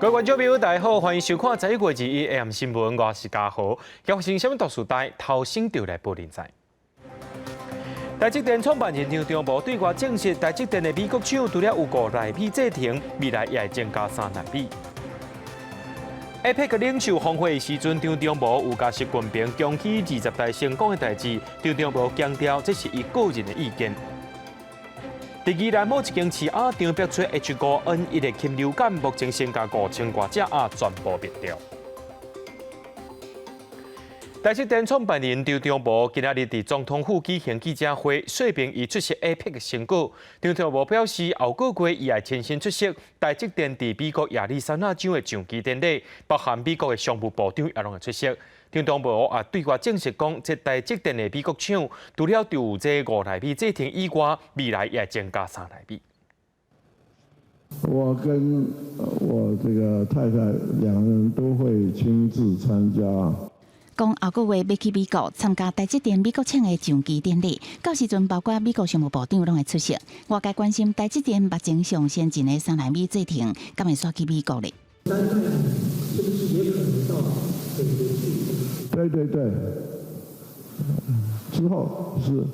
各位观众朋友，大家好，欢迎收看11月2日 AM 新闻，我是嘉豪。今发生什么大事代？头先就来报连载。台积电创办人张忠谋对外证实，台积电的美国厂除了有5纳米制程，未来也会增加3纳米。APEC 领袖峰会时阵，张忠谋有甲习近平恭喜20代成功的代志，张忠谋强调这是伊个人的意见。第二内某一间市鸭场爆出 H5N1的禽流感，目前先甲5000多只鸭全部灭掉。台积电创办人张忠谋今仔日伫总统府举行记者会，说明伊出席 APEC 的成果。张忠谋表示，后个月伊会亲身出席台积电伫美国亚利桑那州的上基典礼，包含美国的商务部长也拢会出席。张忠谋也对外证实讲，这台积电的美国厂除了有这5纳米制程以外，未来也增加3纳米。我跟我这个太太两人都会亲自参加。讲后个月要去美国参加台积电美国厂的上基典礼，到时阵包括美国商务部长拢会出席。外界关心台积电目前上先进的3纳米制程，敢会刷去美国咧？3纳米是不是也可能到美国去？对，之后是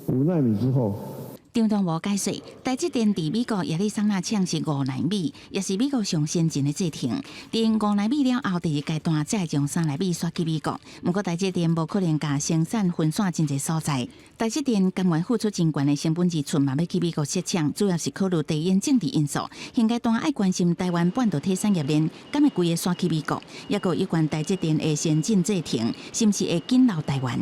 5纳米之后。张忠谋解释，台积电伫美国亚利桑那厂是5纳米，也是美国上先进的制程。连5纳米了后，第二阶段才会将3纳米刷去美国。不过台积电无可能甲生产分散真侪所在。台积电甘愿付出真悬的成本支出，嘛要去美国设厂，主要是考虑地缘政治因素。现阶段爱关心台湾半导体产业链，敢会规个刷去美国？也有有关台积电的先进制程，是不是会紧留台湾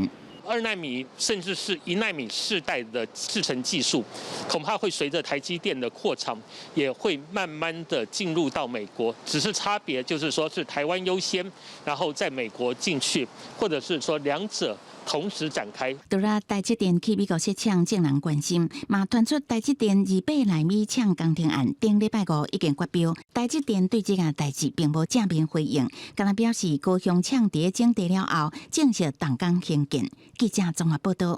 ？2纳米甚至是1纳米世代的制程技术，恐怕会随着台积电的扩厂，也会慢慢的进入到美国。只是差别就是说是台湾优先，然后在美国进去，或者是说两者同时展开。除了台积电去美国设厂，众人关心，嘛传出台积电28纳米厂工程案，顶礼拜5已经发表。台积电对这件代志并无正面回应，敢若表示高雄厂伫整地了后，正式动工兴建。记者综合报道。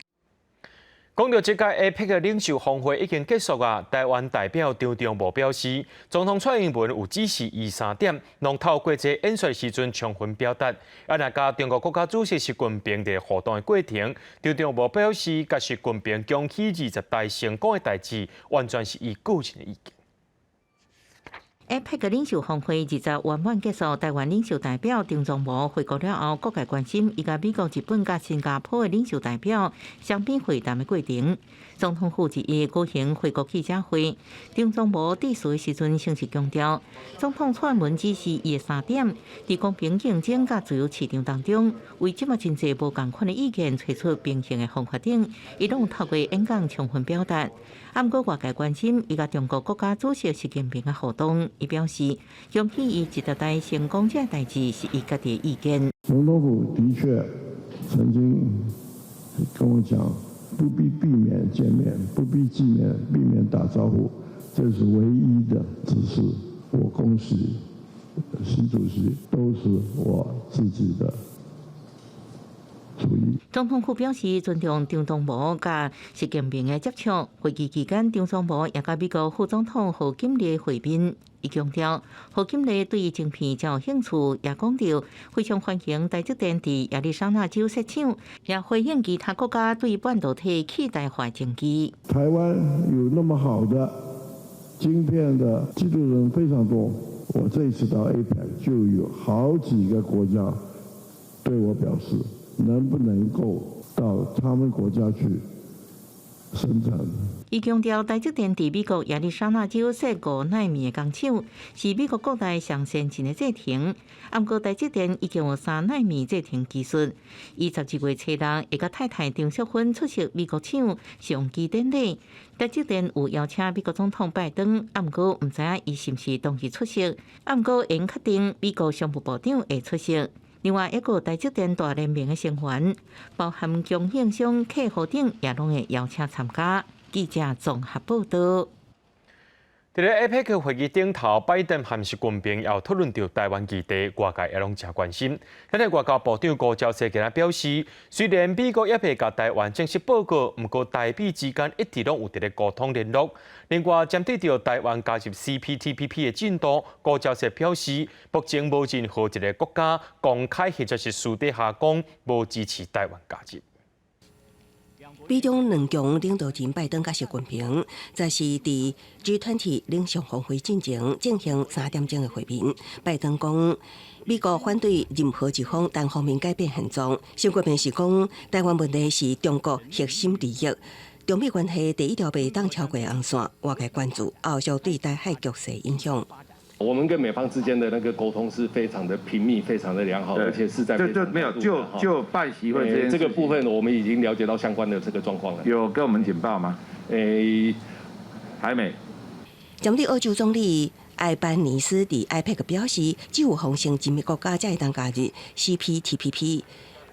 讲到这届 APEC 领袖峰会已经结束啊，台湾代表张忠谋表示，总统蔡英文有指示3点，拢透过这演说时阵充分表达。啊，那甲中国国家主席习近平的互动的过程，张忠谋表示，甲习近平恭喜20代成功的代志，完全是伊个人的意见。APEC 领袖峰会20圆满结束，台湾领袖代表张忠谋回国了后，各界关心伊甲美国、日本甲新加坡的领袖代表相比会谈的过程。总统府1日举行回国记者会，张忠谋致辞的时阵，先是强调，总统蔡英文指示伊的3点，在公平竞争甲自由市场当中，为即么真侪无共款的意见找出平衡的方法等，伊拢透过演讲充分表达。啊，毋过外界关心伊甲中国国家主席习近平的互动，伊表示，恭喜伊10代成功这代志是伊家己的意见。总统府的确曾经跟我讲，不必避免见面，不必避免打招呼，这是唯一的指示。我恭喜习主席，都是我自己的。总统府表示尊重张忠谋甲习近平的接触。会议期间，张忠谋也甲美国副总统贺锦丽会面。伊强调，贺锦丽对晶片较有兴趣，也讲到非常欢迎台积电伫亚利桑那州设厂，也回应其他国家对半导体期待化经济。台湾有那么好的晶片的技术人非常多，我这一次到 APEC 就有好几个国家对我表示。能不能够到他们国家去生产？伊强调，台积电伫美国亚利桑那州设5纳米的工厂，是美国国内上先进的制程。不过，台积电已经有3纳米制程技术。伊12月初6会甲太太张淑芬出席美国厂上基典礼。台积电有邀请美国总统拜登，不过唔知影伊是毋是当日出席。不过，已经确定美国商务部长会出席。另外，一个台积电大联盟的成员，包含供应商、客户等，也拢会邀请参加。记者综合报道。在咧 APEC 会议顶头，拜登和习近平也讨论到台湾议题，外界也拢真关心。咱的外交部长高桥世今日表示，虽然美国也未甲台湾正式报告，不过台美之间一直拢有伫咧沟通联络。另外，针对到台湾加入 CPTPP 的进度，高桥世表示，目前无任何一个国家公开或者是私底下讲无支持台湾加入。美中两强领导人拜登甲习近平，则是伫 G20 领袖峰会进行3点钟的会面。拜登讲，美国反对任何一方单方面改变现状。习近平是讲，台湾问题是中国核心利益，中美关系第一条袂当超过红线。外界关注后续对台海局势影响。我们跟美方之间的那个沟通是非常的频密、非常的良好，而且是在就没有就拜习会这个部分，我们已经了解到相关的这个状况了。有跟我们简报吗？还没。针对澳洲总理艾班尼斯伫 APEC 表示，只有方先进的国家才会当加入 CPTPP。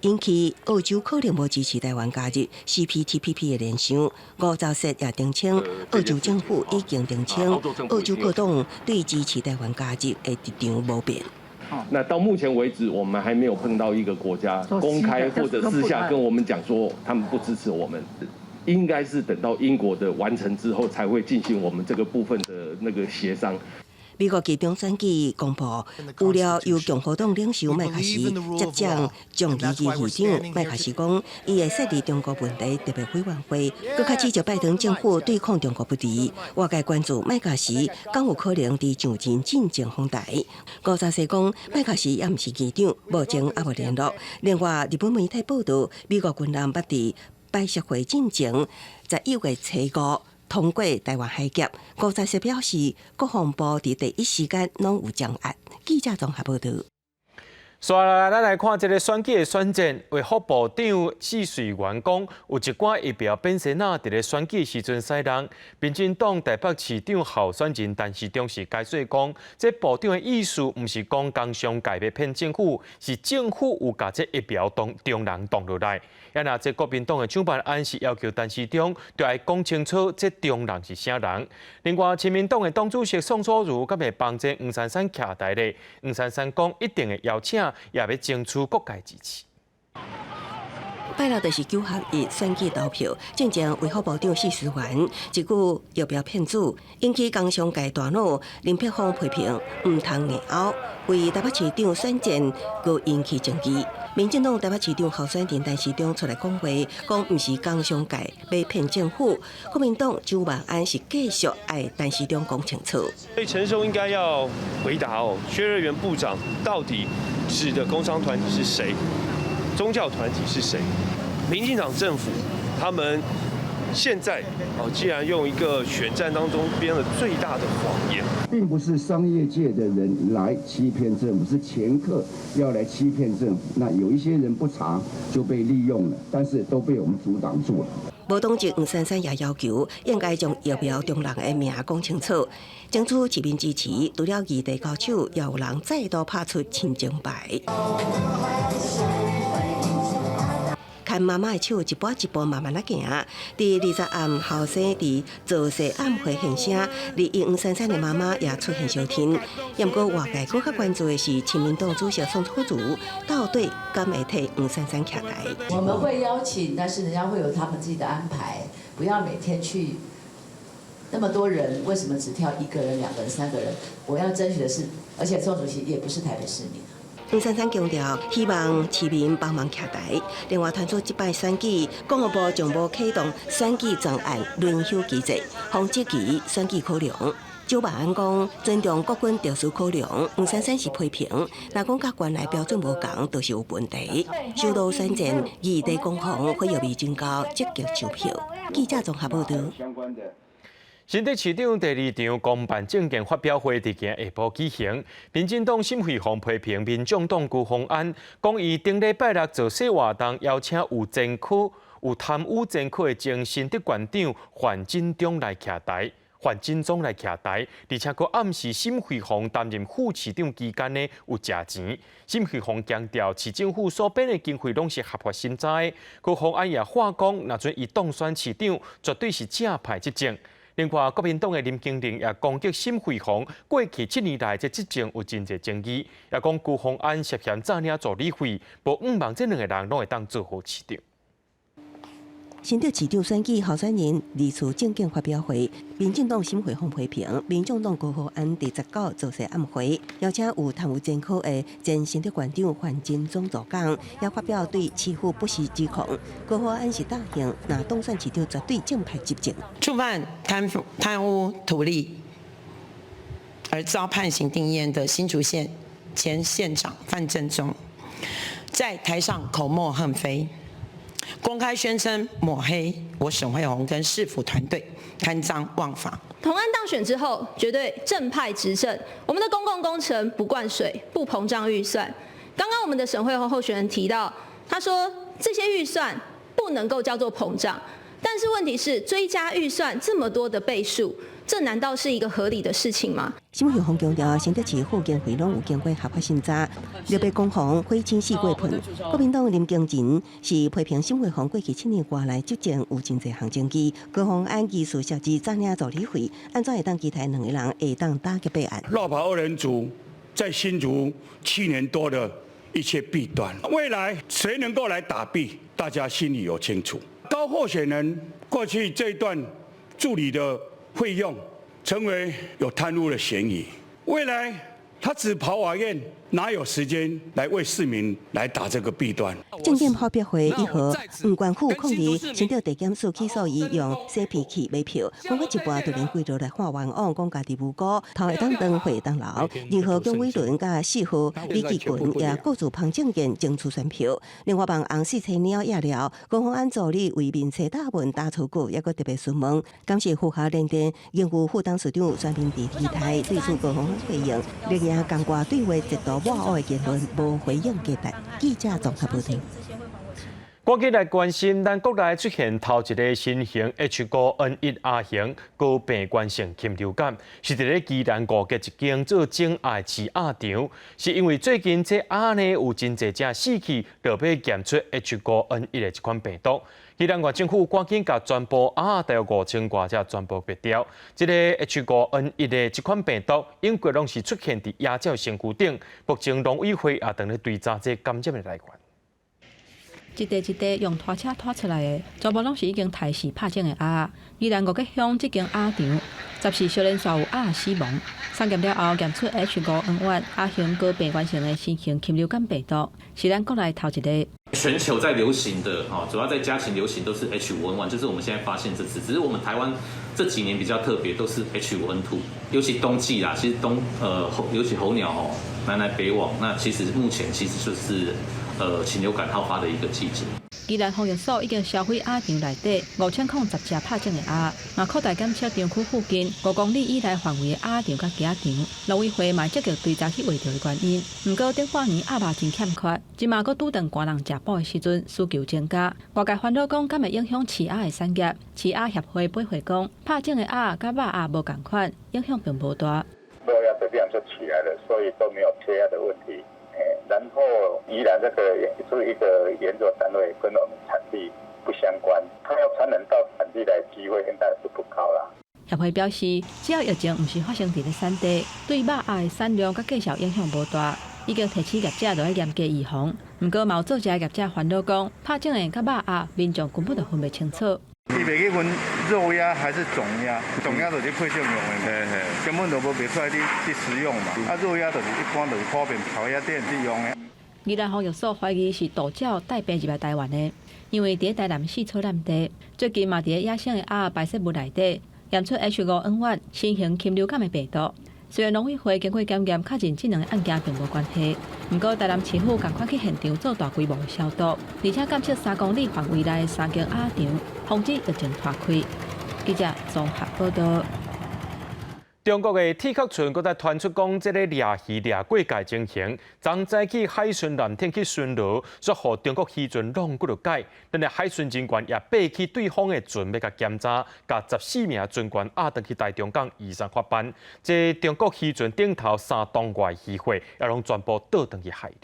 引起澳洲可能无支持台湾加入 CPTPP 的联想。吴钊燮也澄清，澳洲政府已经澄清，澳洲各党对支持台湾加入的立场无变。那到目前为止，我们还没有碰到一个国家公开或者私下跟我们讲说他们不支持我们。应该是等到英国的完成之后，才会进行我们这个部分的那个协商。美国其中选举公布，有了由共和党领袖麦卡锡接掌众议院议长。麦卡锡讲，伊会设立中国问题特别委员会，更加指责拜登政府对抗中国不利。外界关注麦卡锡敢有可能伫上前进前访台。高钊燮讲，麦卡锡也毋是议长，目前也无联络。另外，日本媒体报道，美国军舰捌伫拜习会进前，11月初5。通过台湾海峡，高钊燮表示，国防部伫第一时间拢有掌握。记者综合报道。接下来，咱来看这个选举的选战。为副部长试水员讲，有一寡疫苗变sen啊，伫咧选举时阵使用。民进党台北市长候选人陈时中是解说讲，这部长的意思毋是讲工商界要骗政府，是政府有甲这疫苗中人动落来。也那这国民党的创办案是要求陈时中就要讲清楚这中人是啥人。另外，亲民党的党主席宋楚瑜敢会帮这黄珊珊徛台咧？黄珊珊讲一定会邀请，也要争取各界支持。拜六就是9合1选举投票，进前为副部长试水员一句疫苗骗子，引起工商界大怒。林碧芳批评唔通硬拗，为台北市长选战佮引起争议。民进党台北市长候选人陈时中出来讲话，讲唔是工商界要骗政府。国民党周万安是继续爱陈时中讲清楚。所以陈时中应该要回答薛瑞元部长到底指的工商团体是谁？宗教团体是谁？民进党政府他们现在既然用一个选战当中编了最大的谎言，并不是商业界的人来欺骗政府，是掮客要来欺骗政府。那有一些人不查就被利用了，但是都被我们阻挡住了。无党籍黄珊珊也要求应该将疫苗中人的名讲清楚，争取市民支持。除了议题高手，也有人再度拍出亲情牌。看妈妈的手一步一步慢慢来行，伫20暗后生伫造势暗会现身，李黄珊珊的妈妈也出现收听。不过外界更较关注的是，亲民党主席宋楚瑜到底敢会替黄珊珊徛台？我们会邀请，但是人家会有他们自己的安排，不要每天去那么多人，为什么只挑1个人、2个人、3个人？我要争取的是，而且宋主席也不是台北市民。黄珊珊强调，希望市民帮忙徛台。另外，传出这摆选举，公务部将无启动选举专案轮休机制，防积极选举考量。周万安讲，尊重国军特殊考量。黄珊珊是批评，若讲甲原来标准无同，就是有问题。首都选战议题攻防会有未增高，积极筹票。记者综合报道。新北市长第2场公办政见发表会伫今下晡举行，民进党沈慧虹批评民众党辜鸿安，讲伊顶礼拜六造势活动邀请有贪污前科的前新德县长范进忠来徛台，而且佫暗示沈慧虹担任副市长期间呢有食钱。沈慧虹强调，市政府所编的经费拢是合法申查的。辜鸿安也话讲，若准伊当选市长，绝对是正派执政。另外，国民党的林经玲也攻击沈慧虹过去7年来这执政有真侪争议，也讲辜鸿安涉嫌诈领助理费，无5万这2个人拢会当做好市长。新竹市长选举候选人二次政见发表会，民进党沈慧虹批评民众党辜鸿安第19造势暗会，邀请有贪污前科的前新竹县长范金忠主讲，也发表对欺负不实指控。辜鸿安是大刑，若当选市长绝对正派执政。触犯贪污图利而遭判刑定谳的新竹县前县长范正中，在台上口沫横飞。公开宣称抹黑我沈慧虹跟市府团队贪赃枉法。同安当选之后，绝对正派执政。我们的公共工程不灌水，不膨胀预算。刚刚我们的沈慧虹候选人提到，他说这些预算不能够叫做膨胀，但是问题是追加预算这么多的倍数，这难道是一个合理的事情吗？沈慧虹强调，新竹市附近会拢有经过合法审查，特别攻防火青四过盆。国民党林经仁是批评沈慧虹过去7年qua来执政有真侪项争议，辜鸿安疑似涉及诈领助理费，安怎会当期待2个人会当打击备案？落跑2人组在新竹7年多的一些弊端，未来谁能够来打弊，大家心里有清楚。高候选人过去这一段助理的费用成为有贪污的嫌疑，未来他只跑法院，哪有时间来为市民来打这个弊端？政见发表会1号，黄冠富抗议新竹地检署起诉伊用洗皮器买票，讲到一半就连规律来画冤枉，讲家己无辜，头会当当会当牢。2号姜伟伦甲4号李继群也各自旁证件争取选票。另外，帮红四青鸟夜聊，辜鸿安助理为民车大文打出句，也个特别询问，感谢副下连电，应付副董事长专门伫体台对此辜鸿安回应，力也讲话对话极度抹黑的言论，无回应给答。记者综合报道。赶紧来关心，咱国内出现头一个新型 H5N1 型高病原性禽流感，是伫咧宜兰5结一间做种爱饲鸭场，是因为最近这鸭呢有真侪只死去，就要检出 H5N1 的一款病毒。宜兰县政府赶紧甲全部鸭大约5000多只全部拔掉。这个 H5N1 的这款病毒，英国拢是出现伫鸭鸟身躯顶，目前农委会也正咧追查这感染的来源。一地一地用拖车拖出来的，全部拢是已经抬死拍种的鸭。宜兰5结乡这间鸭场，14小连续有鸭死亡。三检了后，检出 H5N1 鸭型高病原性的新型禽流感病毒，是咱国内头一个。全球在流行的主要在家禽流行都是 H5N1，就是我们现在发现这次，只是我们台湾这几年比较特别，都是 H5N2，尤其冬季啦，其实尤其候鸟南来北往，那其实目前其实就是禽流感好发的一个季节。宜兰防疫所已经销毁鸭场内底5010只拍种的鸭，嘛扩大检测场区附近5公里以内范围的鸭场甲鸡场。农委会嘛积极追查去画着的原因。不过顶半年鸭肉真欠缺，即嘛搁拄等寒人食饱的时阵需求增加，外界烦恼讲敢会影响饲鸭的产业。饲鸭协会培会讲，拍种的鸭甲肉鸭无共款，影响并无大。肉鸭的量就起来了，所以都没有缺鸭的问题。然后宜兰这个是一个研究单位，跟我们产地不相关，它要传染到产地来机会应该是不高啦。协会表示，只要疫情不是发生伫咧产地，对肉鸭的产量甲计数影响无大，已经提起业者就要严格预防。不过，有做食业者烦恼讲，拍种的甲肉鸭，民众根本就分不清楚。伊袂去分肉鸭还是种鸭，种鸭就是配种用的，根本就无卖出来去食用嘛。肉鸭就是一般就是普遍烤鸭店去用的。宜兰防疫所怀疑是盗鸟带病入来台湾的，因为伫台南市草南地，最近嘛伫野生的鸭排泄物内底验出 H5N1 新型禽流感的病毒。虽然农委会经过检验，确认这2个案件并无关系，不过台南市府赶快去现场做大规模的消毒，而且监测3公里范围内的3间鸭场，防止疫情扩开。记者综合报道。中国的铁壳村搁再传出讲，这个掠鱼掠过界情形，昨早起海巡蓝天去巡逻，说互中国渔船弄过了界，但是海巡人员也爬去对方的船要甲检查，甲14名船员押回去台中港移送法办。这中国渔船顶头3吨外渔货，也拢全部倒回去海里。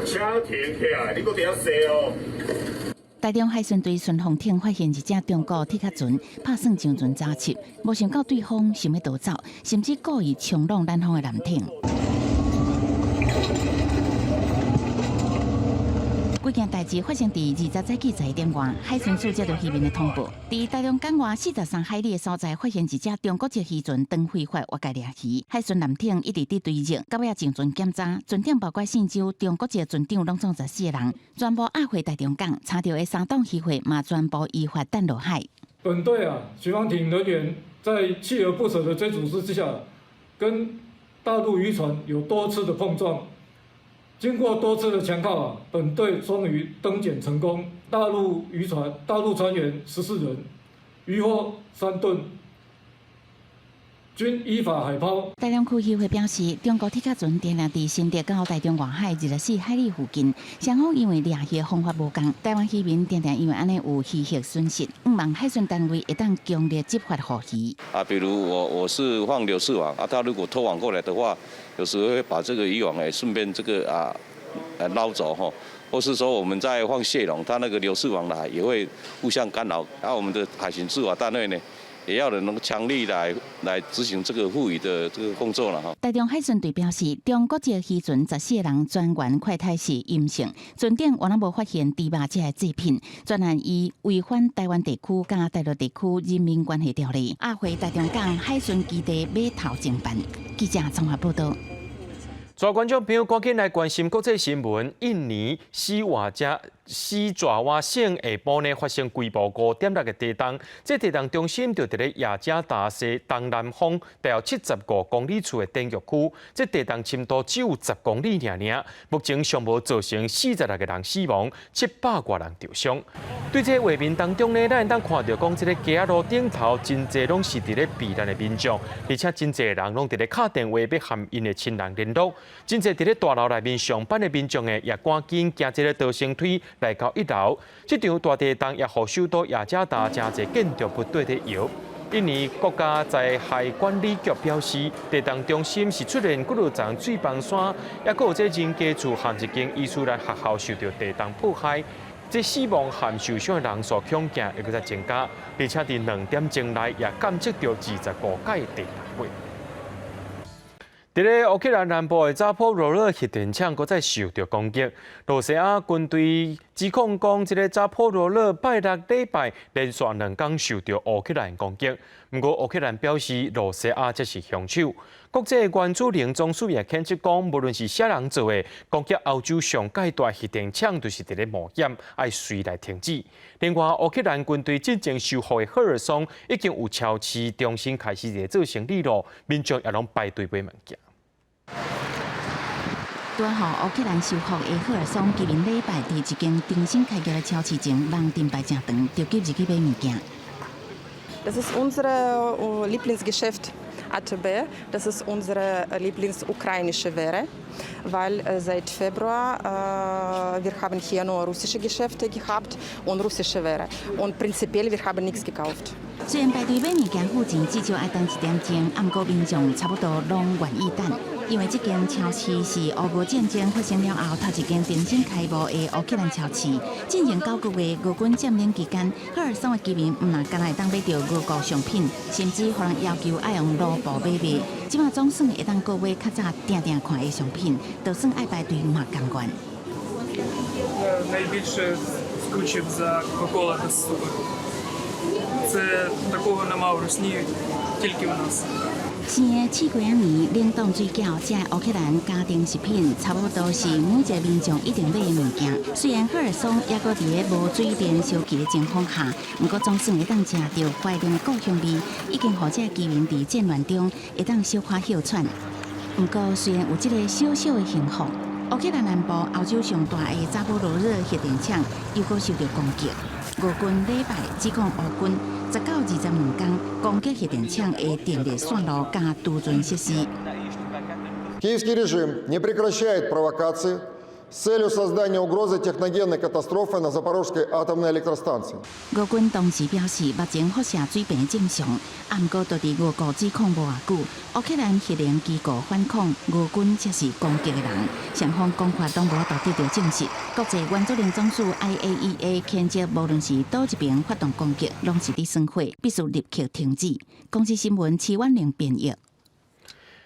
车停起来，你搁伫遐踅哦。台中海巡队巡防艇发现一只中国铁壳船，拍算上船抓笏，无想到对方想要逃走，甚至故意冲撞咱方的舰艇。这件代志发生在20世纪11点外，海巡署接到渔民的通报，在台中港外43海里的所在，发现一只中国籍渔船当非法挖界掠鱼。海巡舰艇一直伫追踪，到尾上船检查，船艇包括姓周中国籍船长拢总14个人，全部押回台中港，查到的3栋渔货嘛全部依法弹落海。本队巡防艇人员在锲而不舍的追捕之下，跟大陆渔船有多次的碰撞。经过多次的强靠本队终于登检成功。大陆船员14人，渔获3吨，均依法海抛。台中区渔会表示，中国铁壳船定定伫新竹到台中外海24海里附近，双方因为掠鱼方法无同，台湾渔民定定因为安尼有渔获损失，希望海巡单位一旦强烈执法护鱼。比如我是放流刺网他如果拖网过来的话，有时候会把这个渔网顺便这个捞走或是说我们在放蟹笼，它那个流刺网来也会互相干扰，我们的海巡执法单位呢，也要能强力来执行这个护渔的这个工作了台中海巡队表示，中国籍渔船14个人全员快态是阴性，船顶原来无发现猪肉这制品，专案以违反台湾地区甲大陆地区人民关系条例，押回台中港海巡基地码头侦办。记者综合报道。全观众朋友赶紧来关心国际新闻。印尼西爪哇省下晡呢发生规模5.6个地震，这地震中心就伫咧雅加达西东南方大约75公里处的电极区，这地震深度只有10公里尔，目前尚无造成46个人死亡，700多人受伤。对这画面当中呢，咱会当看到讲，这个街路顶头真侪拢是伫咧避难的民众，而且真侪人拢伫咧敲电话要和因的亲人联络。真侪伫咧大楼内面上班的民众呢，也赶紧行这个逃生梯来到1楼。这场大地震也互首都雅加达真侪建筑物对伫摇。印尼国家灾害管理局表示，地震中心是出现几多丛水崩山，也有这人家厝和一间伊斯兰学校受到地震迫害。这死亡和受伤的人数恐惊会搁再增加，而且伫2点钟内也监测到25届地震会。伫咧乌克兰南部的扎波罗热核电厂，搁再受到攻击。罗西亚军队指控讲，这个扎波罗热拜6礼拜连续2天受到乌克兰攻击。不过乌克兰表示，罗西亚才是凶手。国际原子能总署也谴责讲，无论是啥人做的，攻击欧洲上界大核电厂，就是伫咧冒险，要随来停止。另外，乌克兰军队进前修复的赫尔松已经有超市重新开始在做生意咯，民众也拢排队买物件。拄好乌克兰修复的赫尔松，今年礼拜伫一间重新开业的超市前，人等排正长，就急入去买物件。Das ist unser Lieblingsgeschäft ATB. Das ist unsere Lieblingsukrainische Ware, weil seit Februar wir haben hier nur russische Geschäfte gehabt und russische Ware. Und prinzipiell wir haben nichts gekauft. 虽然排队买物件附近至少要等1点钟，不过民众差不多拢愿意等，因为这间超市是俄乌战争发生了后头一间重新开幕的乌克兰超市。进行9个月俄军占领期间，赫尔松的居民唔但会当买到俄国商品，甚至互人要求要用卢布买卖。即马总算会当购买较早定看的商品，就算爱排队嘛甘愿。Найбільше скучив за Кока-Кола та суми. Це такого нема в Росії, тільки в нас. 生的试几年冷冻水饺，这乌克兰家庭食品差不多是每一个民众一定买的物件。虽然赫尔松也搁伫咧无水电烧气的情况下，不过总算会当食到怀念的故乡味，已经互这居民伫战乱中会当小可休喘。不过虽然有这个小小的幸福，乌克兰南部欧洲上大的扎波罗热核电厂又搁受到攻击。俄军礼拜指控乌军19到22天攻击核电厂的电力线路加储存设施。Киевский режим не прекращает провокации с целью создания угрозы техногенной катастрофы на Запорожской атомной электростанции. 俄军当时表示，目前发射水平正常，不过就伫俄国指控无偌久，乌克兰核能机构反抗，俄军才是攻击的人。双方讲法拢无达得到证实。国际原子能总署 IAEA 谴责，无论是倒一边发动攻击，拢是伫损毁，必须立刻停止。公司新闻齐婉玲编译。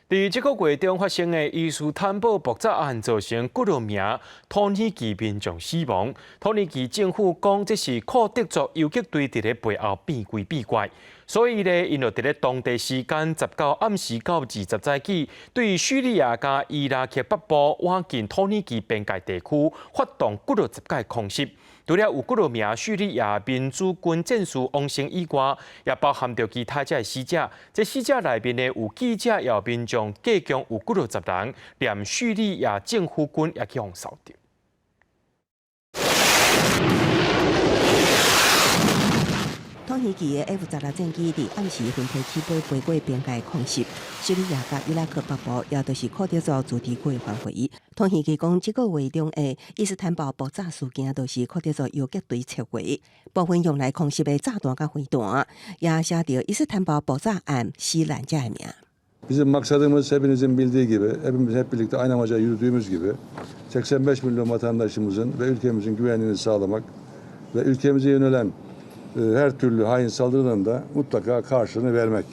伫这个月中发生的伊斯坦堡爆炸案，造成几多名土耳其民众死亡。土耳其政府讲，这是库德族游击队伫咧背后变鬼变怪，所以呢，因就伫咧当地时间19暗时到20早起，对叙利亚加伊拉克北部往近土耳其边界地区发动几多十架空袭。除了有几多名叙利亚民主军战士亡生以外，也包含着其他的死者。这死者内面呢，有记者也有民众，计共有几多10人，连叙利亚政府军也去互扫掉。土耳其的 F-16战机伫暗时分批起飞飞过边界空袭，叙利亚甲伊拉克北部也都是库德族自治区的范围。土耳其讲，这个月中的伊斯坦堡爆炸事件，都是库德族游击队策划，部分用来空袭的炸弹甲飞弹，也写到伊斯坦堡爆炸案死难者的名。Bizim maksadımız hepinizin bildiği gibi, hepimiz hep birlikte aynı amaca yürüdüğümüz gibi 85 milyon vatandaşımızın ve ülkemizin güvenliğini sağlamak ve ülkemize yönelen her türlü hain saldırıdan da mutlaka karşılığını vermek.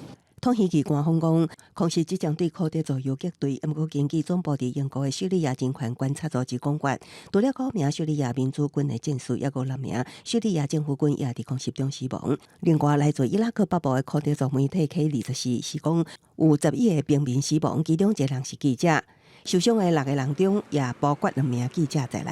土耳其官方讲，空袭即将对库德族游击队，不过根据总部伫英国的叙利亚人权观察组织讲法，除了9名叙利亚民主军的战士，也有6名叙利亚政府军也伫空袭中死亡。另外，来自伊拉克北部的库德族媒体 K24是讲有11个平民死亡，其中1人是记者。受伤的6个人中，也包括2名记者在内。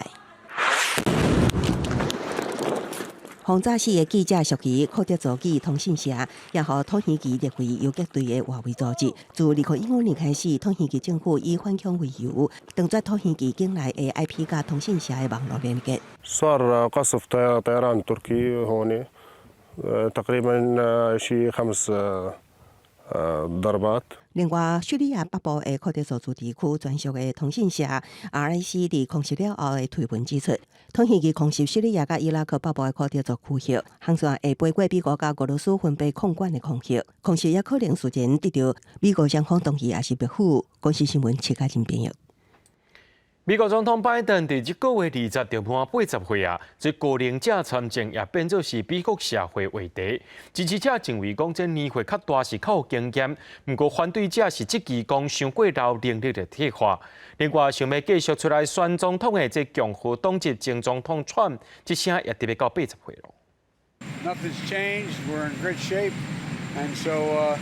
轰炸死的记者属于库德族语通讯社，也和土耳其列为游击队的外围组织。自2015年开始，土耳其政府以反恐为由，断绝土耳其境内的 IP 加通讯社的网络连接。صار قصف طيران تركي هون تقريبا شي 5 ضربات。另外，叙利亚北部的库德族自治区专属的通讯社 RIC 伫空袭了后的推文指出，土耳其空袭叙利亚甲伊拉克北部的库德族区域，航线会飞过美国甲俄罗斯分别控管的空域。空袭也可能事前得到美国双方同意，也是别府公司新闻切加真编译。美国总统拜登伫这个月20就满80岁啊，这高龄者参政也变作是美国社会话题。支持者认为讲这年岁较大是较有经验，不过反对者是质疑讲伤过老能力的退化。另外，想要继续出来选总统的这共和党籍前总统川，这声也特别到80岁咯。Nothing's changed. We're in great shape, and so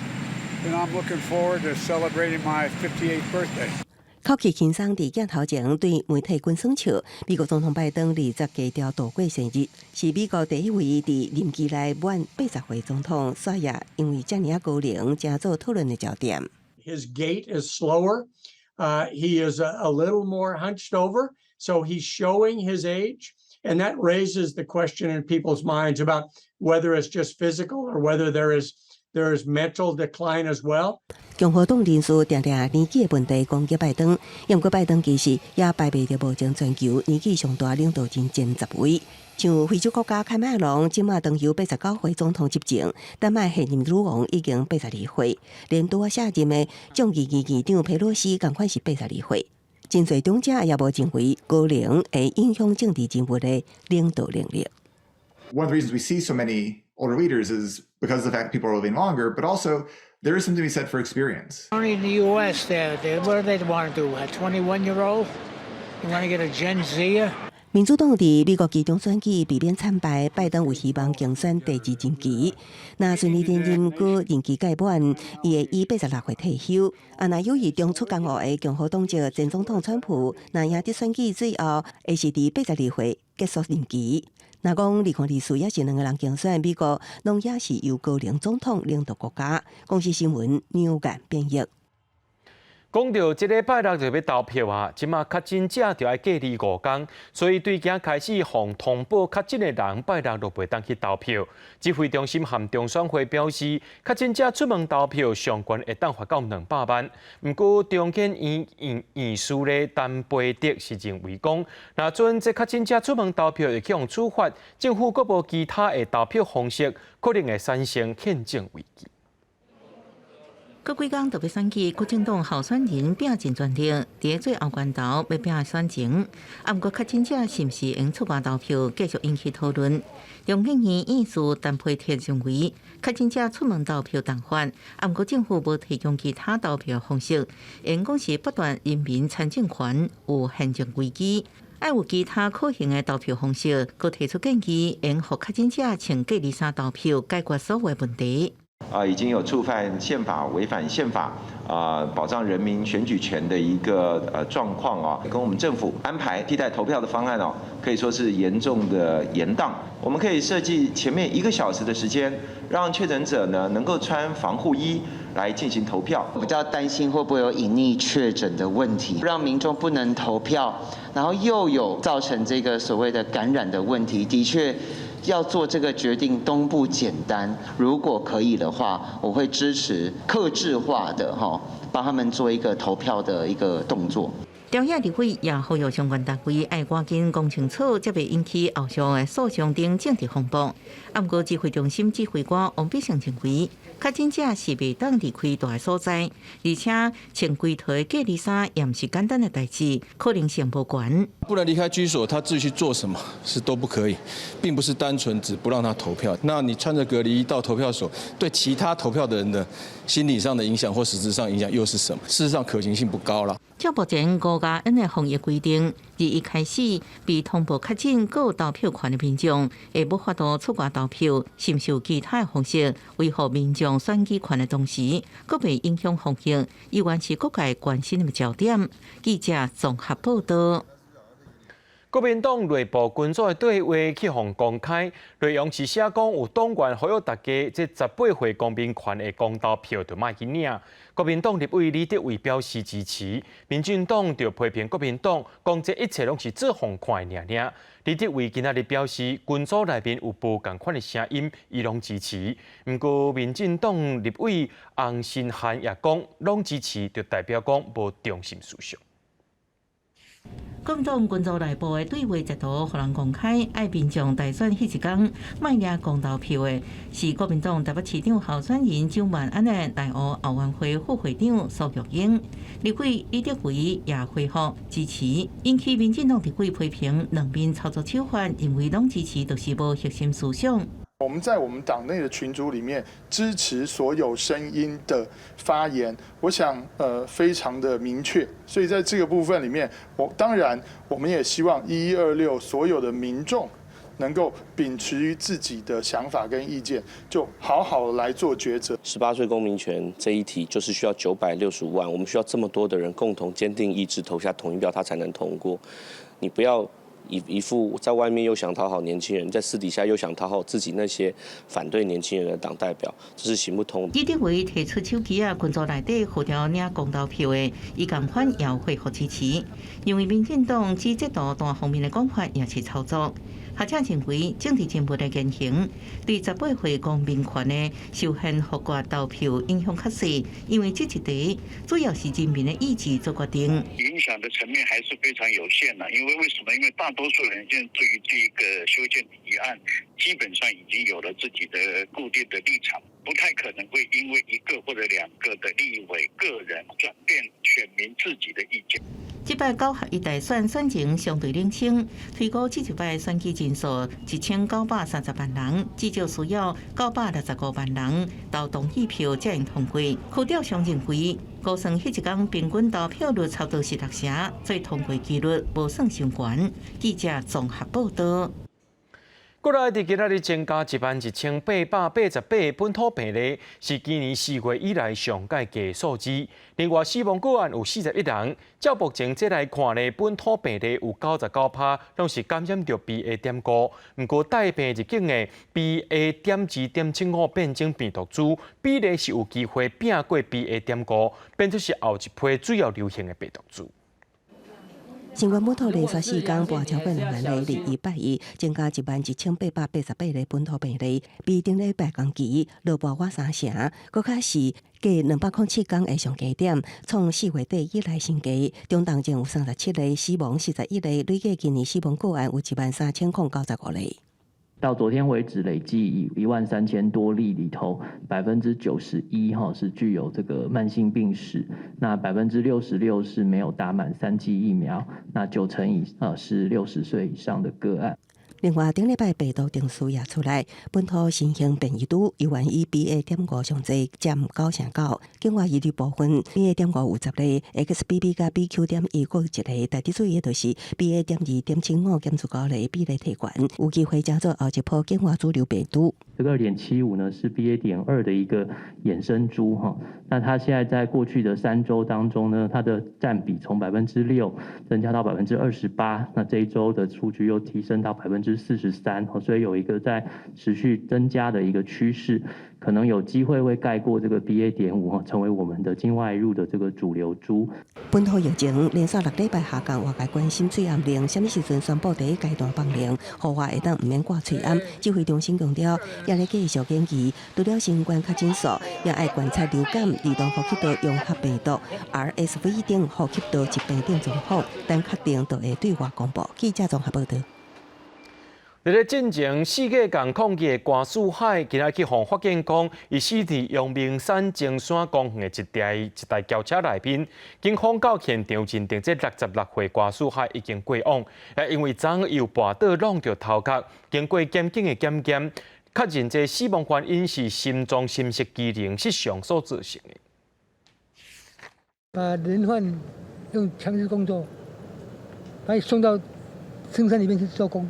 I'm looking forward to celebrating my 58th birthday. 口气轻松伫镜头前对媒体军宣笑，美国总统拜登20加条度过生日，是美国第一位伫任期内满80岁总统，所以因为遮尔高龄，正做讨论的焦点。His gait is slower. He is a little more hunched over, so he's showing his age, and that raises the question in people's minds about whether it's just physical or whether there is mental decline as well. 共和党人士常常年纪的问题攻击拜登，不过拜登其实也排名着目前全球年纪上大领导人前10位。像非洲国家喀麦隆即马当有89岁总统执政，丹麦现任女王已经82岁，连拄卸任的众议院议长佩洛西同款是82岁。真侪长者也无认为高龄会影响政治人物的领导能力。One of the reasons we see so many older leaders is because of the fact that people are living longer, but also there is something to be said for experience. Only in the U.S. What do they want to do? A 21-year-old? You want to get a Gen Z? 民主党伫美国其中选举避免惨败，拜登有希望竞选第2任期。若顺利连任，佮任期届满，伊会以86岁退休。若有意中出江湖的共和党籍前总统川普，若赢得选举最后，会是伫82岁结束任期。若讲2024也是2个人竞选，美国拢也是由高龄总统领导国家。公司新闻纽约编译。讲到这礼拜六就要投票啊，即马确诊者就要隔离5天，所以对今开始向通报确诊的人，拜六就袂当去投票。指挥中心和中选会表示，确诊者出门投票上悬会当罚到200万。不过，中检验司咧陈培德是认为讲，若准这确诊者出门投票会去用处罚，政府阁无其他的投票方式，可能会产生宪政危机。过几天特别选举，国民党候选人拼尽全力，伫最后关头要拼选情。不过确诊者是毋是用出外投票，继续引起讨论。中检院院士陈培德认为，确诊者出门投票当犯，不过政府无提供其他投票方式，因讲是不断人民参政权有宪政危机。要有其他可行的投票方式，佮提出建议，应互确诊者穿隔离衫投票，解决所有问题。已经有触犯宪法、违反宪法保障人民选举权的一个状况跟我们政府安排替代投票的方案可以说是严重的延宕。我们可以设计前面1个小时的时间，让确诊者呢能够穿防护衣来进行投票。比较担心会不会有隐匿确诊的问题，让民众不能投票，然后又有造成这个所谓的感染的问题，的确。要做这个决定都不简单，如果可以的话，我会支持客制化的帮他们做一个投票的一个动作。朝野立委也呼吁相关单位要赶紧讲清楚，才袂引起后续的诉讼等政治风波。不过指挥中心指挥官王必胜认为，确诊者是袂当离开大个所在，而且穿规套的隔离衫也唔是简单的代志，可能性无悬。不能离开居所，他自己去做什么是都不可以，并不是单纯只不让他投票。那你穿着隔离衣到投票所，对其他投票的人的心理上的影响或实质上影响又是什么？事实上可行性不高啦。照目前5+N 的防疫规定，自一开始被通报确诊各有投票权的民众，会无法度出外投票，甚至有其他的方式维护民众选举权的同时，阁袂影响防疫，依然是各界关心的焦点。记者综合报道。国民党内部群组的对话去互公开，内容是写讲有党员呼吁大家这18岁公民权的公投票就莫去领。国民党立委李德伟表示支持，民进党就批评国民党讲这一切拢是做互看的尔。李德伟今仔日表示，群组内面有无共款的声音，伊拢支持。不过，民进党立委洪新涵也讲，拢支持，就代表讲无中心思想。国民党群组内部的对话截图，互人公开。爱民众大选迄一天，卖领公投票的，是国民党台北市长候选人蒋万安的内湖后援会副会长苏玉英。立委李德伟也回复支持，引起民进党立委批评两面操作手法，认为拢支持就是无核心思想。我们在我们党内的群组里面支持所有声音的发言，我想非常的明确，所以在这个部分里面，当然我们也希望1126所有的民众能够秉持于自己的想法跟意见，就好好的来做抉择。18岁公民权这一题就是需要965万，我们需要这么多的人共同坚定意志投下同意票，它才能通过。你不要。一副在外面又想讨好年轻人，在私底下又想讨好自己那些反对年轻人的党代表，这是行不通的。李德伟提出手机群组内底互调领公投票的，伊共款也恢复支持，因为民进党指这单方面的讲法也是操作。学者认为，政治人物的言行对18岁公民权的受限合法投票影响较细，因为这一题主要是人民的意志做决定。影响的层面还是非常有限的，因为为什么？因为大多数人现在对于这个修宪提案，基本上已经有了自己的固定的立场，不太可能会因为1个或者2个的立委个人转变选民自己的意见。这摆9合1大选选情相对冷清，推估这一摆选举人数1930万人，至少需要965万人投同意票才能通过。区调上认为，高算迄一天平均投票率差不多是6成，所以通过几率无算伤悬。记者综合报道。国内伫今仔日增加11888本土病例，是今年4月以来上届嘅数字。另外，死亡个案有41人。照目前这来看呢，本土病例有99%拢是感染着 BA.5，不过带病入境的 BA.2.75 变种病毒株比例是有机会拼过 BA.5，变作是后一批主要流行的病毒株。新冠本土连续4天破超过2万例，日100亿，增加11888例本土病例，比顶礼拜同期落破我3成，搁较是加207天的上低点，创4月底以来新低。中当前有37例死亡，41例，累计今年死亡个案有13095例。到昨天为止，累计13000多例里头，91%是具有这个慢性病史，那66%是没有打满3剂疫苗，那90%是60岁以上的个案。另外，顶礼拜病毒定数也出来，本土新型变异株由原以 BA.5 上侪占9%，境外移入部分 BA.5 有10例 ，XBB 加 BQ.1 各1例，大致注意的就是 BA.2.75 减出9例，比例提悬，有机会加做后一波境外主流病毒。这个2.75呢是 BA.2 的一个衍生株哈，那它现在在过去的3周当中呢，它的占比从6%增加到28%，那这一周的数据又提升到43%，所以有一个在持续增加的一个趋势，可能有机会会盖过这个 BA.5，成为我们的境外入的这个主流株。本土疫情连续6礼拜下降，外界关心嘴暗令什么时阵宣布第一阶段放令，户外会当唔免挂嘴暗。指挥中心强调，也咧继续研究，除了新冠确诊数，也爱观察流感、儿童呼吸道融合病毒、RSV 等呼吸道疾病等状况，等确定就会对外公布。记者综合报道。伫咧进前世界共抗疫的关树海，今仔去互发现讲，伊死伫阳明山前山公园的一台轿车内面，警方到现场认定这66岁关树海已经过往，因为昨又跋倒弄着头壳，经过检警的检验，确认这死亡原因是心脏心室机能失常所造成的。把人犯用强制工作，把你送到深山里面去做工。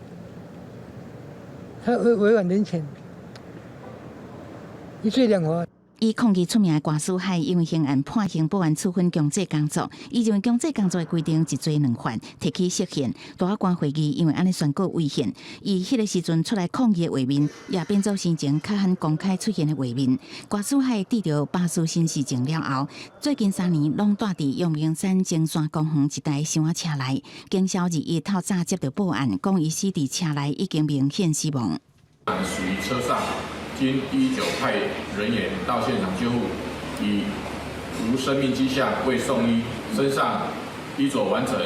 他违反人权，一罪两罚。以抗疫出名的关树海，因为刑案判刑不完处分强制工作，伊认为强制工作的规定一罪两罚，提起释宪。大法官会议因为安尼宣告违宪，伊迄个时阵出来抗议的画面，也变做先前较罕公开出现的画面。关树海得到巴士新事情了后，最近3年拢住伫阳明山前山公园一台箱仔车内。警消2透早接到报案，讲伊死伫车内已经明显死亡。属于车上。经119派人员到现场救护，已无生命迹象，未送医，身上衣着完整，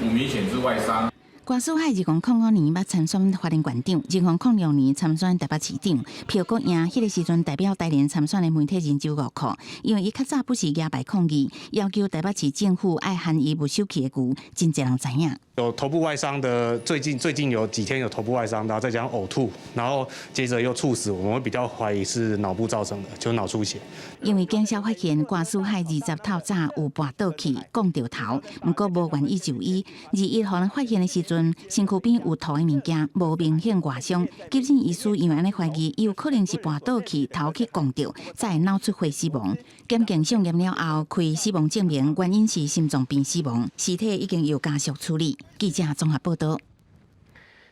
无明显之外伤。关树海2005年捌参选法院院长，2006年参选台北市长，票国赢。迄个时阵代表台联参选的媒体人周5块，因为伊较早不是哑巴抗议，要求台北市政府爱hand伊不守气的牛，真侪人知影。有头部外伤的，最近有几天有头部外伤，然后再加上呕吐，然后接着又猝死，我们会比较怀疑是脑部造成的，就是脑出血。因为警消发现关树海20透早有跋倒去，撞到头，不过无愿意就医。21号人发现的时阵，身躯边有涂的物件，无明显外伤。急诊医师因为安尼怀疑，伊有可能是跋倒去，头去撞到，才会脑出血死亡。检验上验了后，开死亡证明，原因是心脏病死亡，尸体已经由家属处理。记者综合报道。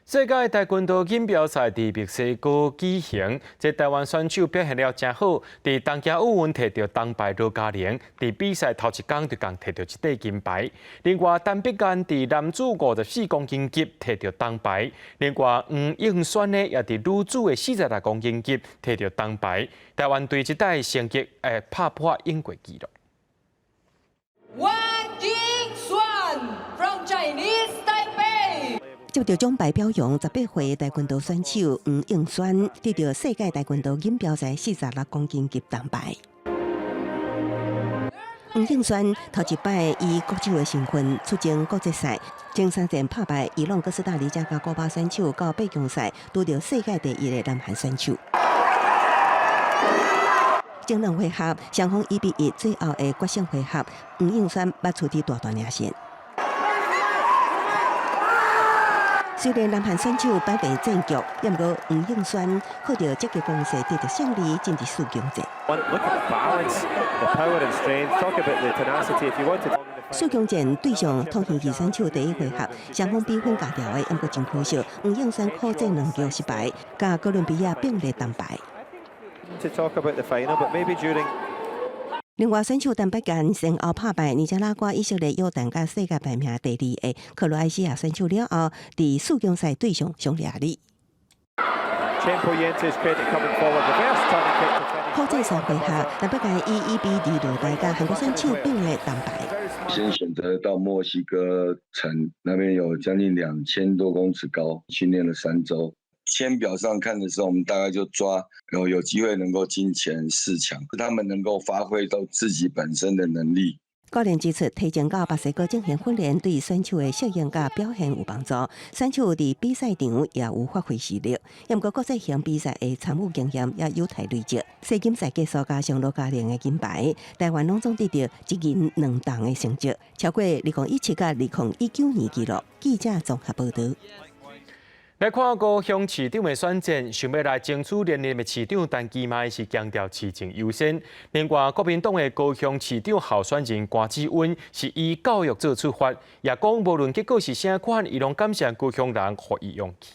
世界跆拳道锦标赛伫墨西哥举行，这台湾选手表现了真好，伫东京奥运摕到铜牌罗嘉玲，伫比赛头一天就共摕到一块金牌。另外，陈碧干伫男子54公斤级摕到铜牌，另外黄应轩呢也伫女子的46公斤级摕到铜牌。台湾队这代成绩打破英国纪录。黄应轩 from Chinese Taipei。接到奖牌表扬，18岁跆拳道选手黄应轩得到世界跆拳道锦标赛46公斤级铜牌。黄应轩头一摆以国手的身份出征国际赛，前3战拍败伊朗、哥斯达黎加、古巴选手，到8强赛拄到世界第1的南韩选手。前2回合双方1-1，最后的决胜回合，黄应轩捌出的大段领先。虽然南韩选手摆平战局，也毋过黄永轩靠着积极攻势得到胜利，进入四强战。四强战对上通行二选手第一回合，双方比分加调的，毋过真可惜，黄永轩苦战2局失败，甲哥伦比亚并列单败。另外，选手单北间先后拍败尼加拉瓜、以色列、约旦甲世界排名第2的克罗埃西亚选手了后，伫四强赛对上匈牙利。好战3回合，单北间以1-2落败，甲韩国选手并列单败。先选择到墨西哥城那边，有将近2000多公尺高，训练了3周。签表上看的时候，我们大概就抓有机会能够进前4强，他们能够发挥到自己本身的能力。教练指出，提前到墨西哥进行训练，对选手的适应甲表现有帮助。选手伫比赛场也有发挥实力，不过国际型比赛的参与经验也有待累积。世锦赛结束，加上罗嘉玲的金牌，台湾拢总得到1银2铜的成绩，超过2017甲2019年纪录。记者综合报道。来看高雄市长的选战，想要来争取连任的市长陈其迈是强调市政优先。另外，国民党的高雄市长候选人关志温是以教育做出发，也讲无论结果是啥款，伊拢感谢高雄人给伊勇气。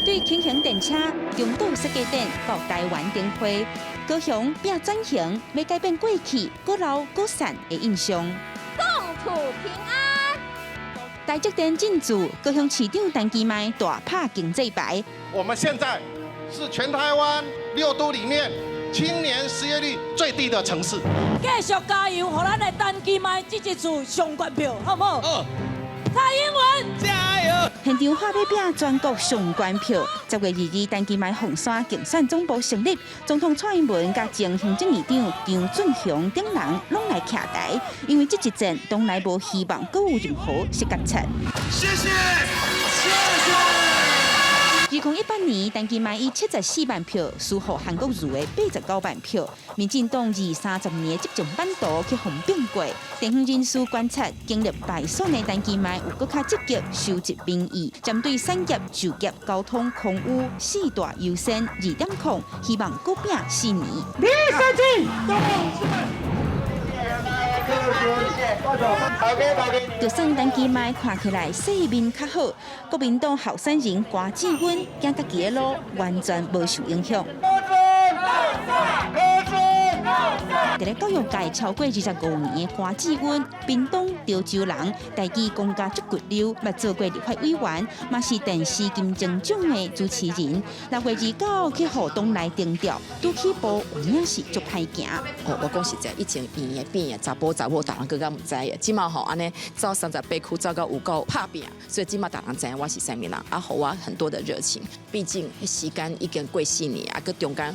对轻型电车中岛设计展到台湾灯会，高雄拼转型，要改变过去古老古散的印象。共土平安。台积电进驻，高雄市长陈其迈大拍经济牌。我们现在是全台湾6都里面青年失业率最低的城市。继续加油，让咱的陈其迈这一次上关票，好不好？蔡英文加油！现场花尾饼全国上关票。10月2日，陈其迈红山竞选总部成立，总统蔡英文甲前行政院长张俊雄等人拢来徛台，因为这一战从来无希望阁有任何失角策。谢谢，谢谢。 2018年，陈其迈以74万票输给韩国瑜的89万票。民进党20-30年的执政版图去互并过。地方人士观察，经历败选的陈其迈有更加积极收集民意，针对产业、就业、交通、空污4大优先2.0，希望搁拼4年。李世进，就算陈其迈看起来色面较好，国民党候选人关志温行家己的路完全无受影响。在咧教育界超过25年的关志温，屏东潮州人，台语讲甲足骨溜，捌做过立法委员，嘛是电视金钟奖的主持人。6月29去互东来定调，拄起步有影是足歹行。我讲实在，以前圆的变的查甫查某，大人更加唔知嘅。即马吼安尼走38区走到有够拍拼，所以即马大人知我是啥物人，啊，互我很多的热情。毕竟时间已经过4年，啊，佮中间。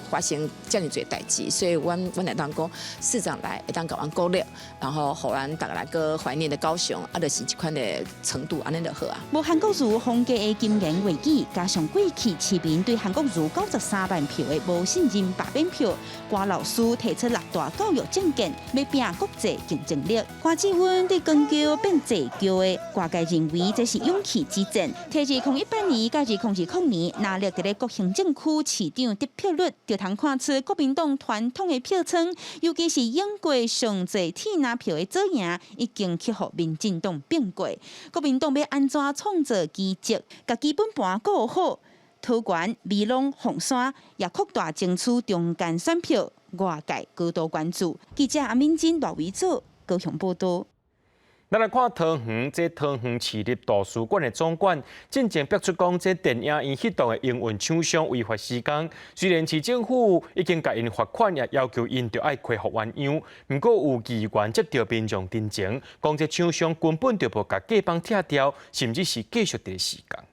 发生这么多代志，所以阮来当讲市长来会当甲阮鼓励，然后互咱大家来个怀念的高雄，啊，就是这款的程度安尼就好啊。无韩国瑜风格的金言话语，加上过去市民对韩国瑜93万票的无信任罢免票，关老师提出6大教育政见，要拼国际竞争力。关志温对公教变济教的，外界认为这是勇气之战。提至2018年加至2019年，拿力在咧各行政区市长得票率。 通看出国民党传统的票仓，尤其是赢过上侪铁拿票的左营，已经去互民进党并过。国民党要安怎创造奇迹，甲基本盘顾好，桃园、美浓、凤山也扩大争取中间选票，外界高度关注。记者阿敏珍、大伟做高雄报道。 咱来看桃园，这桃园市立图书馆的总馆，进前逼出讲，这电影因迄档的营运厂商违法施工，虽然市政府已经甲因罚款，也要求因着爱恢复原样，不过有议员接到民众陈情，讲这厂商根本就无甲假帮拆掉，甚至是继续伫施工。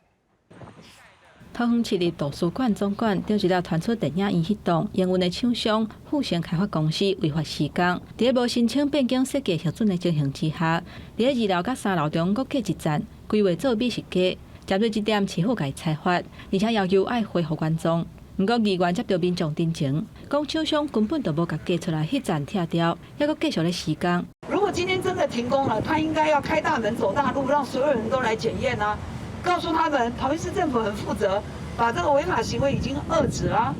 桃园市立图书馆总馆调集了传出电影因迄档营运的厂商富盛开发公司违法施工，伫无申请变更设计核准的情形之下，伫2楼甲3楼中各架一站，规划做美食街。针对这点，市府甲伊裁罚，而且要求爱恢复原状。不过议员接到民众陈情，讲厂商根本就无甲架出来迄站拆掉，还阁继续咧施工。如果今天真的停工了，他应该要开大门走大路，让所有人都来检验啊，告诉他们桃园市政府很负责，把这个违法行为已经遏止了。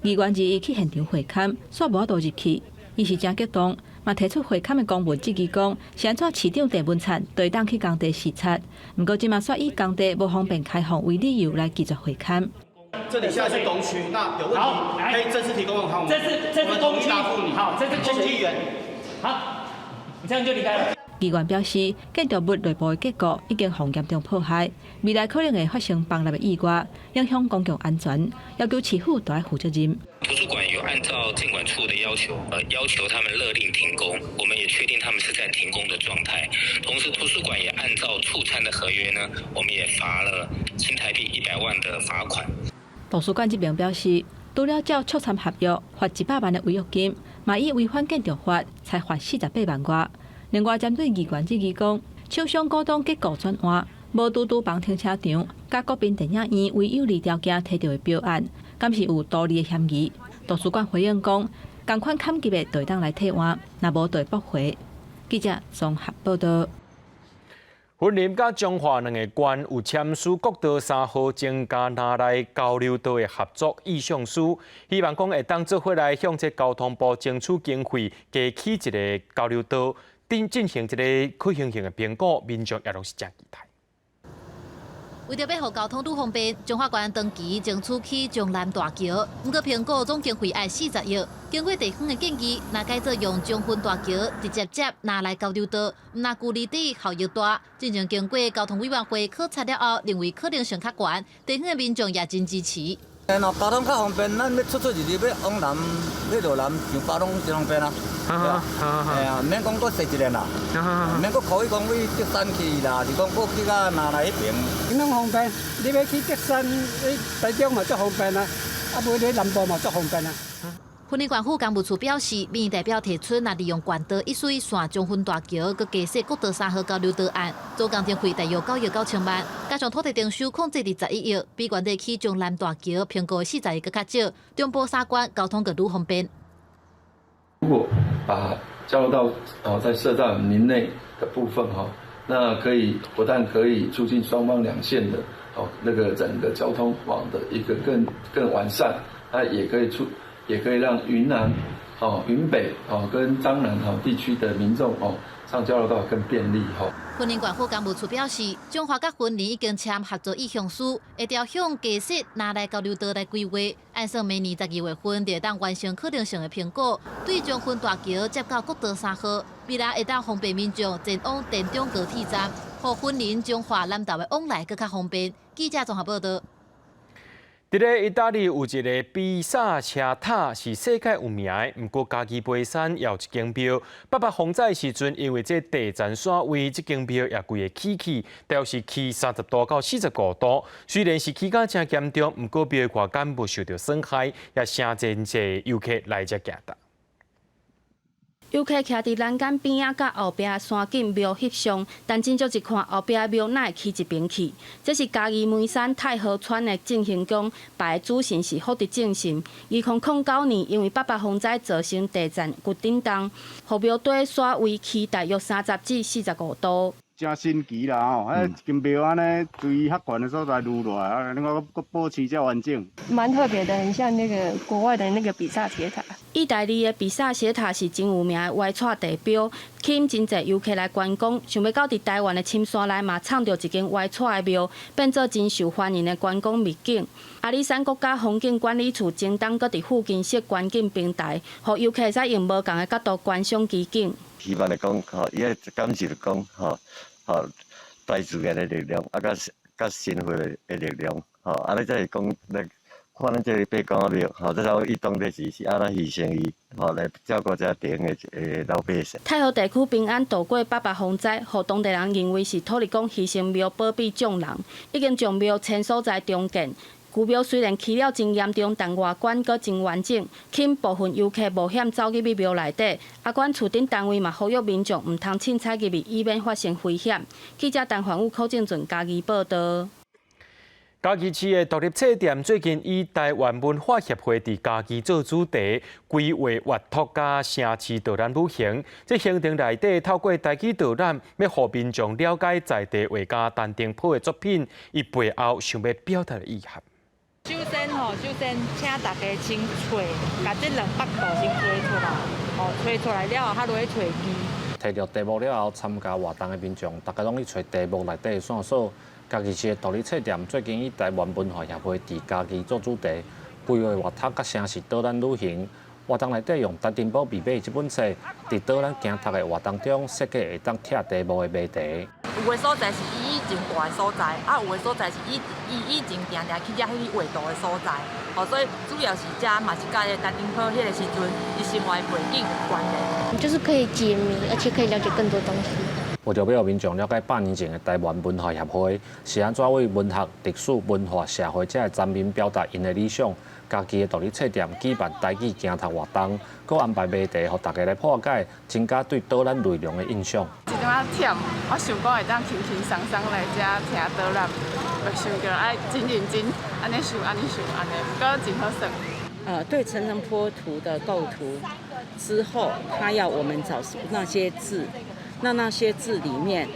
议员日去现场会勘，煞无度入去，伊是真激动，嘛提出会勘的公文质疑讲，是安怎市长郑文灿对当去工地视察，不过今嘛煞以工地无方便开放为理由来拒绝会勘。这里现在是东区，那有问题可以正式提供好吗？这是东区，好，这是空气源，好，你这样就离开了。议员表示，建筑物内部的结构已经互严重破坏，未来可能会发生崩塌的意外，影响公共安全，要求市府都要负责任。图书馆有按照建管处的要求，要求他们勒令停工，我们也确定他们是在停工的状态。同时，图书馆也按照促餐的合约呢，我们也罚了新台币100万的罚款。图书馆这边表示，除了照促餐合约罚100万的违约金，嘛以违反建筑法才罚48万外。另外，针对议员质疑讲，厂商鼓动结构转换，无拄帮停车场、甲国宾电影院为有利条件摕到的标案，敢是有道理的嫌疑。图书馆回应讲，同款砍级的就当来替换，若无就驳回。记者综合报道。云林甲彰化两个县有签署国道3号增加拿来交流道的合作意向书，希望讲会当做伙来向这交通部争取经费，加起一个交流道。进行一个可行性的评估，民众也拢是真期待。为着要让交通愈方便，彰化县长期争取起将南大桥，不过评估总经费要40亿。经过地方的建议，若改做用中分大桥，直接拿来交流道，若距离低效益大。进行经过交通委员会考察了后，认为可能性较悬，地方的民众也真支持。交通较方便，咱要出入要往南，要落南上巴拢真方便啊。免讲搁踅一个啦，免搁可以讲为竹山去啦，是讲搁去到拿来迄边。怎样方便？你要去竹山、台中嘛，足方便啊！啊，要去南部嘛，足方便啊。云林县府工务处表示，民意代表提出，若利用管道一水一线中分大桥，佮加设国道3号交流道案，总工程费大约9亿9千万，加上土地征收控制伫11亿，比原地起将南大桥评估40亿佮较少，中部3关交通更愈方便。如果把交流道再设在林内的部分那可以不但可以促进双方两县的那个整个交通网的一个更完善，它也可以让云南、云北跟彰南地区的民众上交流道更便利云林县府工务处表示，彰化甲云林已经签合作意向书，会朝向加设拿来交流道来规划，按算明年12月份就会当完成可能性的评估。对中分大桥接到国道3号，未来会当方便民众前往田中高铁站，和云林、彰化、南投的往来更较方便。记者综合报道。伫咧意大利有一个比萨斜塔是世界有名的，不过家己背山也有一间庙。北方洪灾时阵，因为这地震线位，这间庙也规个起，大约是起30度到45度。虽然是起甲真严重，不过庙的外观无受到损害，也诚真济游客来遮行达。游客徛伫栏杆边仔，甲后壁山景庙翕相，但真足一看后壁庙哪会起一边去？这是嘉义梅山太和川的正行宫，拜的主神是福德正神。2009年因为北方洪灾造成地震骨震动，后庙底山围起大约30至45度。真神奇啦一间庙安尼对较悬的所在撸落来，另外佫保持遮完整。蛮特别的，很像那个国外的那个比萨斜塔。意大利的比萨斜塔是真有名的歪错地标，吸引真侪游客来观光。想要到伫台湾的深山内嘛，创着一间歪错的庙，变做真受欢迎的观光秘境。阿里山国家风景管理处正当搁伫附近设观景平台，互游客使用无同的角度观赏奇景。希望来讲，伊个感受讲，大自然的力量，甲神会的力量，安尼才会讲来看咱这个八公庙，这种伊当地是安那牺牲伊，来照顾这地方的老百姓。太和地区平安度过北方洪灾，互当地人认为是土地公牺牲庙保庇众人，已经将庙迁所在重建。古庙虽然起了真严重，但外观阁真完整，吸引部分游客冒险走入庙内底。阿管厝顶单位嘛呼吁民众毋通凊彩入去，以免发生危险。记者陈焕武、柯正俊嘉义报道。嘉义市的独立册店最近以台湾文化协会伫嘉义做主题，规划活托加城市导览旅行。这行程内底透过台语导览，要互民众了解在地画家陈定波的作品，伊背后想要表达的意涵。首先，请大家先找，把这200部先吹出来，吹出来了后，还落去找字。摕到题目了后，参加活动的民众，大家拢去找题目内底的线索。嘉义市的独立册店最近以台湾文化协会伫嘉义做主题，规划活托甲城市导览旅行。活动内底用陈定波笔买这本册，伫导览行读的活动中设计会当拆题目的谜题。有的所在是以前大的所在，有的所在是以前定去遮迄画图的所在。所以主要是遮嘛是甲陈定波迄个时阵伊生活的背景有关的。就是可以解谜，而且可以了解更多东西。为着要让民众了解100年前的台湾文化协会是安怎为文学、历史、文化、社会这全面表达因的理想。家己的独立册店举办台语行读活动，佮安排谜题，互大家来破解，增加对导览内容的印象。一点仔忝，我想讲会当轻轻松松来遮听导览，袂想着爱真认真，安尼想，不过真好耍。对陈澄波图的构图之后，他要我们找那些字。那些字里面，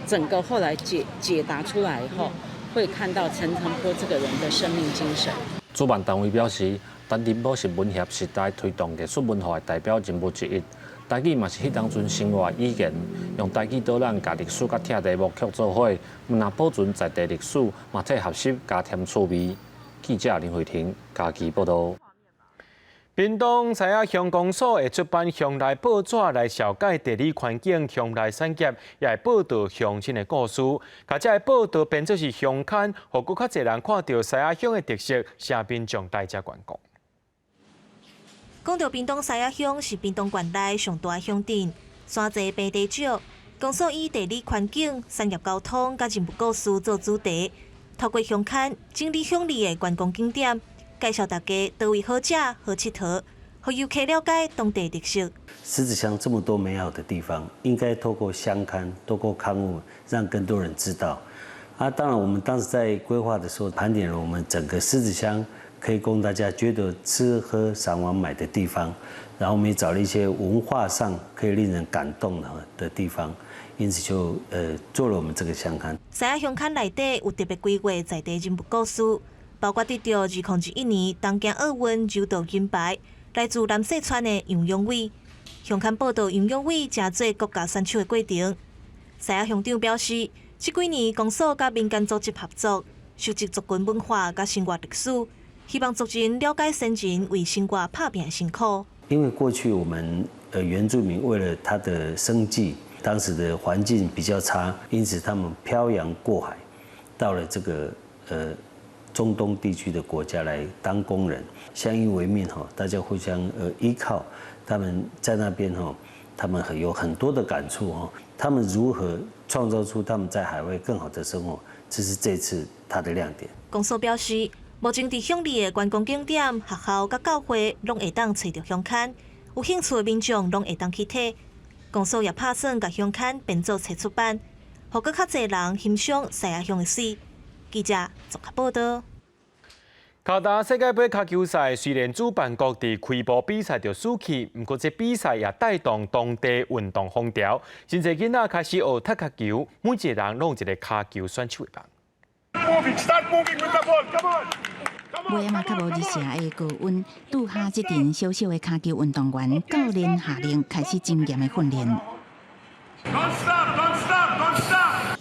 整个后来解答出来以后，会看到陈澄波这个人的生命精神。主办单位表示，陈澄波是文协时代推动艺术文化的代表人物之一，台语嘛是迄当阵生活语言，用台语导览，甲历史甲拆题目曲做伙，若保存在地历史，嘛替学习加添趣味。记者林慧婷，嘉义报道。屏东西仔乡公所会出版乡内报纸来了解地理环境、乡内产业，也会报道乡亲的故事。甲这报道变作是乡刊，互更较侪人看到西仔乡的特色，城民众大遮观光。讲到屏东西仔乡是屏东县内上大乡镇，山济平地少，公所以地理环境、产业交通甲人物故事做主题，透过乡刊整理乡里的观光景点。介绍大家倒位好食、好佚佗，让游客了解当地特色。狮子乡这么多美好的地方，应该透过乡刊、透过刊物，让更多人知道。当然，我们当时在规划的时候，盘点了我们整个狮子乡可以供大家觉得吃喝赏玩买的地方，然后我们也找了一些文化上可以令人感动的地方，因此就做了我们这个乡刊。西仔乡刊内底有特别规划在地人物故事。包括得到2001年东京奥运柔道银牌，来自南四川的杨永伟。乡刊报道杨永伟正做国家选手的过程。西仔乡长表示，这几年公所甲民间组织合作，收集族群文化甲生活历史，希望族人了解先人为生活打拼的辛苦。因为过去我们原住民为了他的生计，当时的环境比较差，因此他们漂洋过海，到了这个中东地区的国家来当工人，相依为命大家互相依靠。他们在那边他们有很多的感触他们如何创造出他们在海外更好的生活，这是这次他的亮点。公所表示，目前伫乡里的观光景点、学校甲教会拢会当找到乡刊，有兴趣的民众拢会当去睇。公所也打算甲乡刊编做册出版，互更较侪人欣赏西仔乡的水。记者综合报道。卡达世界杯卡球赛虽然主办国伫开幕比赛就输去，不过这比赛也带动当地运动风潮，真侪囡仔开始学踢卡球，每一个人拢有一个卡球选手的棒。尾仔嘛较无日社的高温，拄下这阵小小的卡球运动员，教练下令开始精严的训练。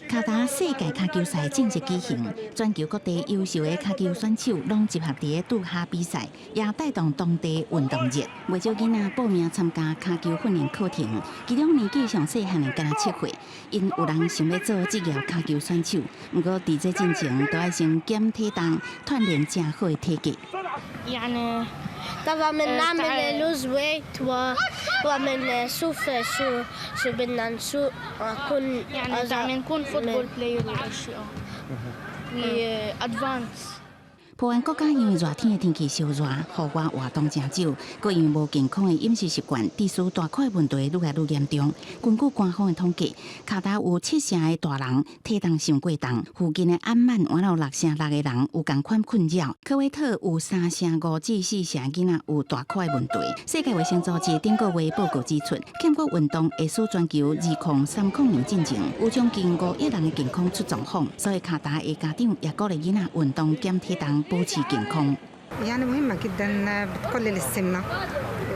卡达世界卡球赛正式举行，全球各地优秀的卡球选手拢集合伫杜哈比赛，也带动当地运动热。不少囡仔报名参加卡球训练课程，其中年纪上细汉的敢若7岁，因有人想要做职业卡球选手，不过伫这进前都要先减体重，锻炼正好的体格。يعني طبعا بنعمل لوز ويت ومن نشوف شو بدنا نشوف نكون يعني نكون فوتبول بلاير ولا شيء ادفانس 台湾国家因为热天的天气烧热，户外活动真少，佮因为无健康的饮食习惯，致使大块问题愈来愈严重。根据官方的统计，卡达有7成的大人体重伤过重，附近的安曼还有6成6个人有同款困扰，科威特有3成5至4成囡仔有大块问题。世界卫生组织顶个月报告指出，欠缺运动会使全球2030进程有将近5亿人的健康出状况，所以卡达的家长也鼓励囡仔运动减体重，保持健康。يعني مهمة جدا بتقلل السمنة.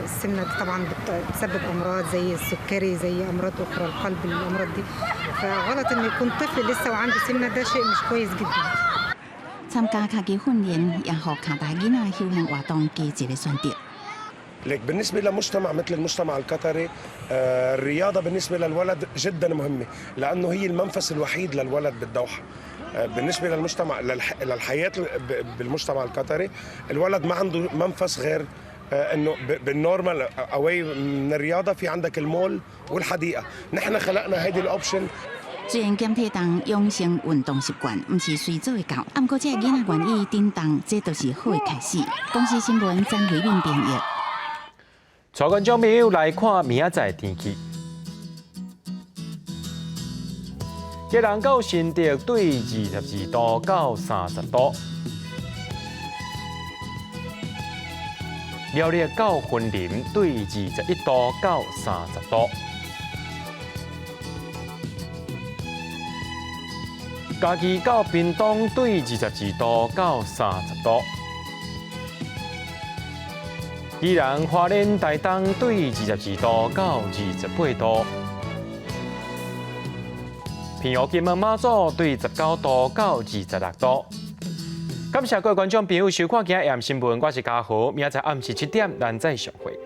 السمنة دي طبعا بتسبب أمراض زي السكري زي أمراض أخرى القلب الأمراض دي فغلط إن يكون طفل لسه وعنده سمنة ده شيء مش كويس جدا. 参加卡基训练也让卡达囡仔休闲活动加一个选择。لك بالنسبة لمجتمع مثل المجتمع القطري الرياضة بالنسبة للولد جدا مهمة لأنه هي المنفس الوحيد للولد بالدوحة. بالنسبة للمجتمع للحياة بالمجتمع القطري الولد ما عنده منفس غير انه بالنورمال اواي من الرياضة في عندك المول والحديقة. نحن خلقنا هيدي الاوبشن. 虽然减体重养成运动习惯，不是随做会到，不过这个囡仔愿意顶动，这就是好的开始。公司新闻张慧敏编译。带观众朋友来看明仔载天气。吉隆到新竹对22度到30度，苗栗到云林对21度到30度，嘉义到屏东对22度到30度，宜兰花莲台东对22度到28度。平湖金门马祖对19度到26度。感谢各位观众朋友收看今日AM新闻，我是嘉豪，明仔载暗时7点咱再相会。